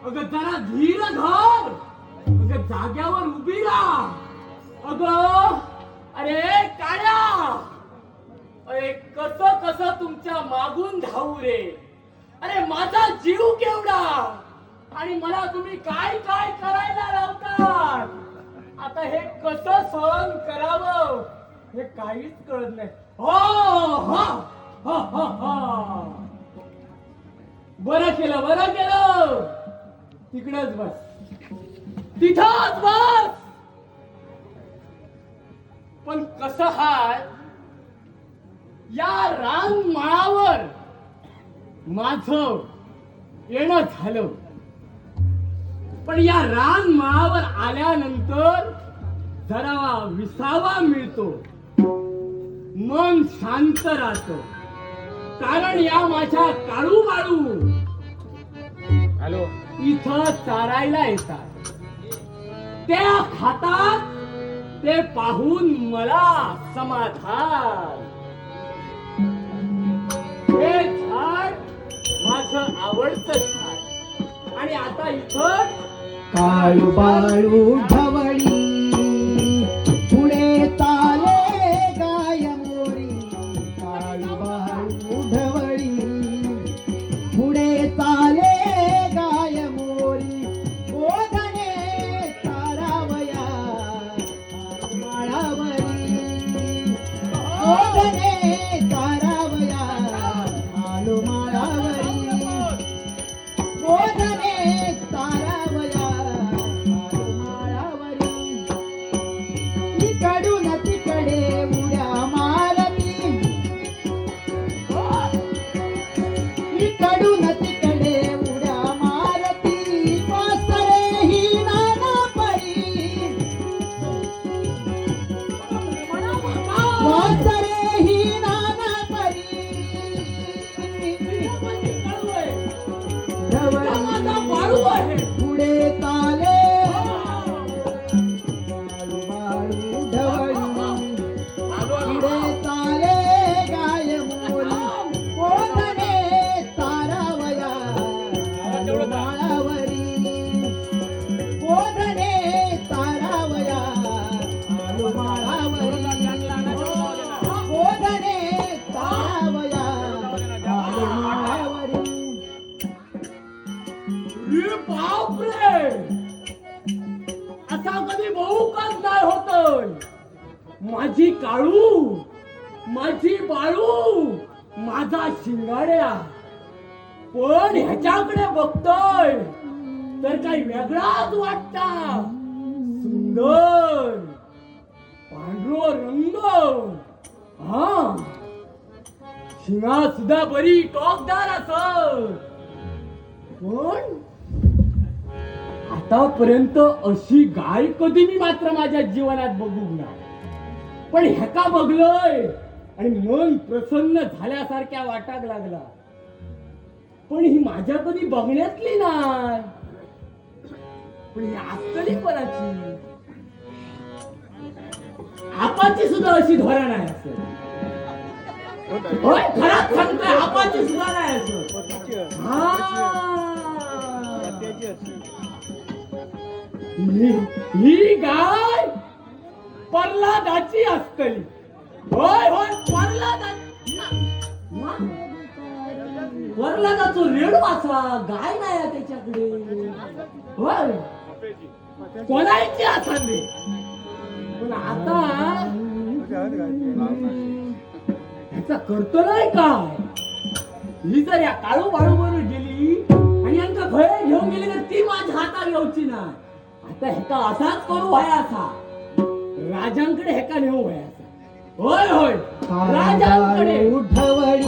अगं जरा धीर धर, अगं जाग्यावर उभी राहा. अगं अरे काळ्या, अरे कसं कसं तुमच्या मागून धावू रे. अरे माझा जीव केवढा आणि मला तुम्ही काय काय करायला लावतात. आता हे कसं सहन करावं हे काहीच कळत नाही. बरं केलं. तिकडच बस, तिथंच बस. पण कसं हाय, या रानमाळावर माझं येणं झालं, पण या रानमाळावर आल्यानंतर जरा विसावा मिळतो, मन शांत राहतं. कारण या माझ्या काळू बाळू इथं चारायला येतात. त्या खातात ते पाहून मला समाधान. हे झाड माझं आवडतं झाड आणि आता इथं काळू बाळू ढवळी पुढे चाले गाय मोरी. काळू बाळू ढवळी पुढे चाले गाय मोरी. ओढणे तारावया माळावरी. ओढणे तारावया आलो माळावरी. ओढणे तारावया आलो माळावरी. इकडून तिकडे उड्या मारती. इकडून तिकडे उड्या मारती. वासरे ही नाना परी. वासरे ही नाना परी. बाळू आहे. पुढे चाले बाळू बाळू ढवळी. पुढे चाले गाय मोरी. ओढणे तारावया माळावरी. ओढणे तारावया आलो माळावरी. ओढणे तारावया आलो माळावरी. अरे बापरे, असा कधी बहुकाच नाही होतोय. माझी काळू, माझी बाळू, माझा शिंगाड्या. पण ह्याच्याकडे बघतोय तर काही वेगळाच वाटता. सुंदर पांढरो रंग, हा शिंगा सुद्धा बरी टॉकदार असत. पण आतापर्यंत अशी गाय कधी मी मात्र माझ्या जीवनात बघू नाही. पण ह्याका बघलोय आणि मन प्रसन्न झाल्यासारख्या वाटाक लागला. पण ही माझ्या कधी बघण्यातली नाही. पण ही असली कोणाची? आपाची सुद्धा अशी धोरण आहे असं. होय, खरात सांगतोय, आपाची सुद्धा नाही असं. ही गाय प्रल्हादाची असतली. होय होय, प्रल्हादाचो रेडू असा, गाय नाही त्याच्याकडे. होय, कोणाची असली. पण आता ह्याचा करतो नाही काय. ही जर या काळू बाळू बरोबर गेली आणि यांका घरे घेऊन गेली तर ती माझ्या हातात येऊची नाही. आता ह्याका असाच करू व्हायाचा, राजांकडे ह्याका नेऊ व्हायाचा. होय होय, राजांकडे. ढवळी